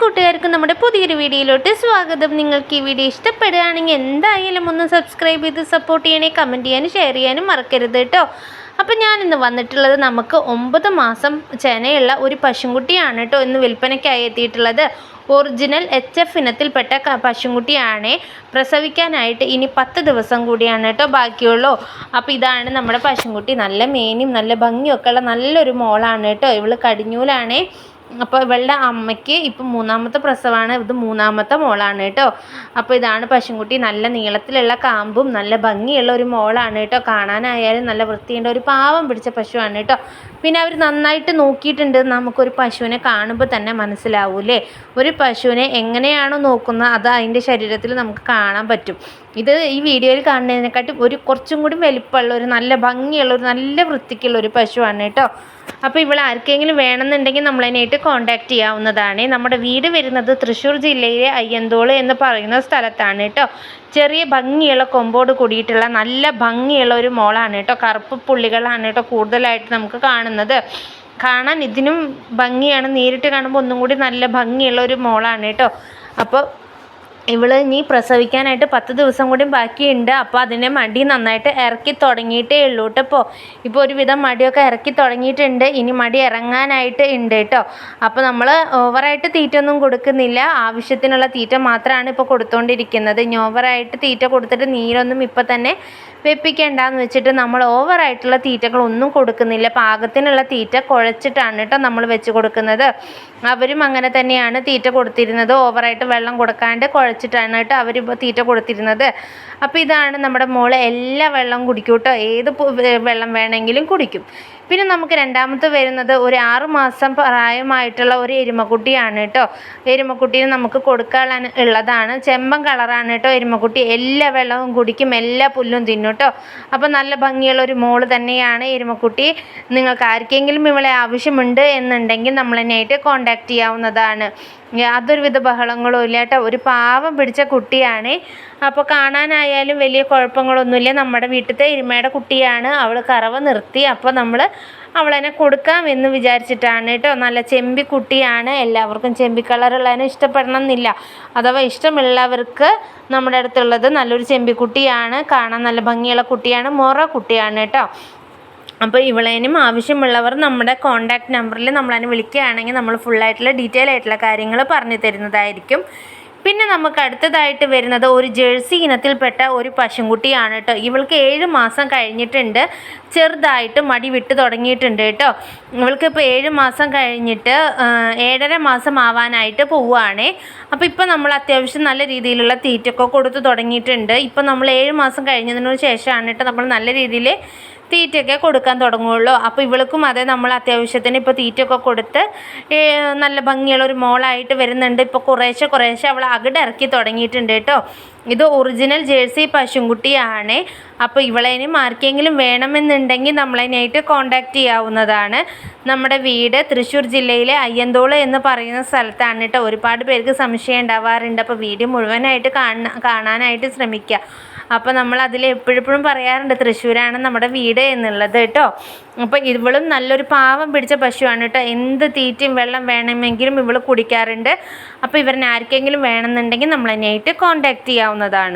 കൂട്ടുകാർക്ക് നമ്മുടെ പുതിയൊരു വീഡിയോയിലോട്ട് സ്വാഗതം. നിങ്ങൾക്ക് ഈ വീഡിയോ ഇഷ്ടപ്പെടുകയാണെങ്കിൽ എന്തായാലും ഒന്ന് സബ്സ്ക്രൈബ് ചെയ്ത് സപ്പോർട്ട് ചെയ്യണേ, കമൻറ്റ് ചെയ്യാനും ഷെയർ ചെയ്യാനും മറക്കരുത് കേട്ടോ. അപ്പം ഞാനിന്ന് വന്നിട്ടുള്ളത് നമുക്ക് 9 മാസം ചെനയുള്ള ഒരു പശുക്കുട്ടിയാണ് കേട്ടോ ഇന്ന് വിൽപ്പനയ്ക്കായി എത്തിയിട്ടുള്ളത്. ഒറിജിനൽ HF ഇനത്തിൽപ്പെട്ട പശുക്കുട്ടിയാണ്. പ്രസവിക്കാനായിട്ട് ഇനി 10 ദിവസം കൂടിയാണ് കേട്ടോ ബാക്കിയുള്ളൂ. അപ്പോൾ ഇതാണ് നമ്മുടെ പശുക്കുട്ടി. നല്ല മേനിയും നല്ല ഭംഗിയൊക്കെ ഉള്ള നല്ലൊരു മോളാണ് കേട്ടോ. ഇവള് കടിഞ്ഞൂലാണ്. അപ്പോൾ ഇവളുടെ അമ്മയ്ക്ക് ഇപ്പം 3ാമത്തെ പ്രസവമാണ്. ഇത് 3ാമത്തെ മോളാണ് കേട്ടോ. അപ്പോൾ ഇതാണ് പശുക്കുട്ടി. നല്ല നീളത്തിലുള്ള കാമ്പും നല്ല ഭംഗിയുള്ള ഒരു മോളാണ് കേട്ടോ. കാണാനായാലും നല്ല വൃത്തിയുണ്ട്. ഒരു പാവം പിടിച്ച പശുവാണ് കേട്ടോ. പിന്നെ അവർ നന്നായിട്ട് നോക്കിയിട്ടുണ്ട്. നമുക്കൊരു പശുവിനെ കാണുമ്പോൾ തന്നെ മനസ്സിലാവൂലേ. ഒരു പശുവിനെ എങ്ങനെയാണോ നോക്കുന്നത് അത് അതിൻ്റെ ശരീരത്തിൽ നമുക്ക് കാണാൻ പറ്റും. ഇത് ഈ വീഡിയോയിൽ കാണുന്നതിനെക്കാട്ടും കുറച്ചും കൂടി വലിപ്പമുള്ള ഒരു നല്ല ഭംഗിയുള്ള ഒരു നല്ല വൃത്തിക്കുള്ള ഒരു പശുവാണ് കേട്ടോ. അപ്പോൾ ഇവിടെ ആർക്കെങ്കിലും വേണമെന്നുണ്ടെങ്കിൽ നമ്മളതിനായിട്ട് കോൺടാക്റ്റ് ചെയ്യാവുന്നതാണ്. നമ്മുടെ വീട് വരുന്നത് തൃശ്ശൂർ ജില്ലയിലെ അയ്യന്തോൾ എന്ന് പറയുന്ന സ്ഥലത്താണ് കേട്ടോ. ചെറിയ ഭംഗിയുള്ള കൊമ്പോട് കൂടിയിട്ടുള്ള നല്ല ഭംഗിയുള്ള ഒരു മോളാണ് കേട്ടോ. കറുപ്പ് പുള്ളികളാണ് കേട്ടോ കൂടുതലായിട്ട് നമുക്ക് കാണുന്നത്. കാണാൻ ഇതിനും ഭംഗിയാണ്. നേരിട്ട് കാണുമ്പോൾ ഒന്നും കൂടി നല്ല ഭംഗിയുള്ള ഒരു മോളാണ് കേട്ടോ. അപ്പോൾ ഇവള് ഇനി പ്രസവിക്കാനായിട്ട് 10 ദിവസം കൂടി ബാക്കിയുണ്ട്. അപ്പോൾ അതിൻ്റെ മടി നന്നായിട്ട് ഇറക്കി തുടങ്ങിയിട്ടേ ഉള്ളൂ കേട്ടോ. ഇപ്പോൾ ഒരുവിധം മടിയൊക്കെ ഇറക്കി തുടങ്ങിയിട്ടുണ്ട്. ഇനി മടി ഇറങ്ങാനായിട്ട് ഉണ്ട് കേട്ടോ. അപ്പോൾ നമ്മൾ ഓവറായിട്ട് തീറ്റ ഒന്നും കൊടുക്കുന്നില്ല. ആവശ്യത്തിനുള്ള തീറ്റ മാത്രമാണ് ഇപ്പോൾ കൊടുത്തുകൊണ്ടിരിക്കുന്നത്. ഇനി ഓവറായിട്ട് തീറ്റ കൊടുത്തിട്ട് നീരൊന്നും ഇപ്പം തന്നെ വെപ്പിക്കേണ്ടെന്ന് വെച്ചിട്ട് നമ്മൾ ഓവറായിട്ടുള്ള തീറ്റകളൊന്നും കൊടുക്കുന്നില്ല. പാകത്തിനുള്ള തീറ്റ കുഴച്ചിട്ടാണ് കേട്ടോ നമ്മൾ വെച്ച് കൊടുക്കുന്നത്. അവരും അങ്ങനെ തന്നെയാണ് തീറ്റ കൊടുത്തിരുന്നത്. ഓവറായിട്ട് വെള്ളം കൊടുക്കാണ്ട് കുഴച്ചിട്ടാണ് കേട്ടോ അവർ തീറ്റ കൊടുത്തിരുന്നത്. അപ്പോൾ ഇതാണ് നമ്മുടെ മോള്. എല്ലാ വെള്ളം കുടിക്കും കേട്ടോ. ഏത് വെള്ളം വേണമെങ്കിലും കുടിക്കും. പിന്നെ നമുക്ക് രണ്ടാമത്തെ വരുന്നത് ഒരു 6 മാസം പ്രായമായിട്ടുള്ള ഒരു എരുമക്കുട്ടിയാണ് കേട്ടോ. എരുമക്കുട്ടീനെ നമുക്ക് കൊടുക്കാൻ ഉള്ളതാണ്. ചെമ്പൻ കളറാണ് കേട്ടോ എരുമക്കുട്ടി. എല്ലാ വെള്ളവും കുടിക്കും, എല്ലാ പുല്ലും തിന്നും കേട്ടോ. അപ്പോൾ നല്ല ഭംഗിയുള്ള ഒരു മോള് തന്നെയാണ് എരുമക്കുട്ടി. നിങ്ങൾക്ക് ആർക്കെങ്കിലും ഇവളെ ആവശ്യമുണ്ട് എന്നുണ്ടെങ്കിൽ നമ്മളതിനായിട്ട് കോൺടാക്റ്റ് ചെയ്യാവുന്നതാണ്. യാതൊരുവിധ ബഹളങ്ങളും ഇല്ല കേട്ടോ. ഒരു പാവം പിടിച്ച കുട്ടിയാണ്. അപ്പോൾ കാണാനായാലും വലിയ കുഴപ്പങ്ങളൊന്നുമില്ല. നമ്മുടെ വീട്ടിലത്തെ എരുമയുടെ കുട്ടിയാണ്. അവൾ കറവ നിർത്തി. അപ്പോൾ നമ്മൾ അവളെന്നെ കൊടുക്കാമെന്ന് വിചാരിച്ചിട്ടാണ് കേട്ടോ. നല്ല ചെമ്പി കുട്ടിയാണ്. എല്ലാവർക്കും ചെമ്പി കളറുള്ളതിനെ ഇഷ്ടപ്പെടണം എന്നില്ല. അഥവാ ഇഷ്ടമുള്ളവർക്ക് നമ്മുടെ അടുത്തുള്ളത് നല്ലൊരു ചെമ്പിക്കുട്ടിയാണ്. കാണാൻ നല്ല ഭംഗിയുള്ള കുട്ടിയാണ്. മൊറ കുട്ടിയാണ് കേട്ടോ. അപ്പോൾ ഇവളേനും ആവശ്യമുള്ളവർ നമ്മുടെ കോൺടാക്റ്റ് നമ്പറിൽ നമ്മളതിനെ വിളിക്കുകയാണെങ്കിൽ നമ്മൾ ഫുള്ളായിട്ടുള്ള ഡീറ്റെയിൽ ആയിട്ടുള്ള കാര്യങ്ങൾ പറഞ്ഞു തരുന്നതായിരിക്കും. പിന്നെ നമുക്ക് അടുത്തതായിട്ട് വരുന്നത് ഒരു ജേഴ്സി ഇനത്തിൽപ്പെട്ട ഒരു പശുക്കുട്ടിയാണ് കേട്ടോ. ഇവൾക്ക് 7 മാസം കഴിഞ്ഞിട്ടുണ്ട്. ചെറുതായിട്ട് മടി വിട്ട് തുടങ്ങിയിട്ടുണ്ട് കേട്ടോ. ഇവൾക്ക് ഇപ്പോൾ 7 മാസം കഴിഞ്ഞിട്ട് 7.5 മാസം ആവാനായിട്ട് പോവുകയാണ്. അപ്പോൾ ഇപ്പോൾ നമ്മൾ അത്യാവശ്യം നല്ല രീതിയിലുള്ള തീറ്റയൊക്കെ കൊടുത്ത് തുടങ്ങിയിട്ടുണ്ട്. ഇപ്പോൾ നമ്മൾ 7 മാസം കഴിഞ്ഞതിന് ശേഷമാണ് കേട്ടോ നമ്മൾ നല്ല രീതിയിൽ തീറ്റയൊക്കെ കൊടുക്കാൻ തുടങ്ങുകയുള്ളൂ. അപ്പോൾ ഇവൾക്കും അതെ നമ്മൾ അത്യാവശ്യത്തിന് ഇപ്പോൾ തീറ്റയൊക്കെ കൊടുത്ത് നല്ല ഭംഗിയുള്ള ഒരു മോളായിട്ട് വരുന്നുണ്ട്. ഇപ്പോൾ കുറേശ്ശെ അവൾ അകിട് ഇറക്കി തുടങ്ങിയിട്ടുണ്ട് കേട്ടോ. ഇത് ഒറിജിനൽ ജേഴ്സി പശുക്കുട്ടിയാണ്. അപ്പോൾ ഇവളേനും ആർക്കെങ്കിലും വേണമെന്നുണ്ടെങ്കിൽ നമ്മളതിനായിട്ട് കോൺടാക്റ്റ് ചെയ്യാവുന്നതാണ്. നമ്മുടെ വീട് തൃശ്ശൂർ ജില്ലയിലെ അയ്യന്തോൾ എന്ന് പറയുന്ന സ്ഥലത്താണ് കേട്ടോ. ഒരുപാട് പേർക്ക് സംശയം ഉണ്ടാവാറുണ്ട്. അപ്പോൾ വീഡിയോ മുഴുവനായിട്ട് കാണാനായിട്ട് ശ്രമിക്കുക. അപ്പോൾ നമ്മൾ അതിൽ എപ്പോഴും പറയാറുണ്ട് തൃശ്ശൂരാണ് നമ്മുടെ വീട് എന്നുള്ളത് കേട്ടോ. അപ്പോൾ ഇവളും നല്ലൊരു പാവം പിടിച്ച പശുവാണ് കേട്ടോ. എന്ത് തീറ്റയും വെള്ളം വേണമെങ്കിലും ഇവൾ കുടിക്കാറുണ്ട്. അപ്പോൾ ഇവരിനെ ആർക്കെങ്കിലും വേണമെന്നുണ്ടെങ്കിൽ നമ്മളതിനായിട്ട് കോൺടാക്റ്റ് ചെയ്യാവുന്നതാണ്.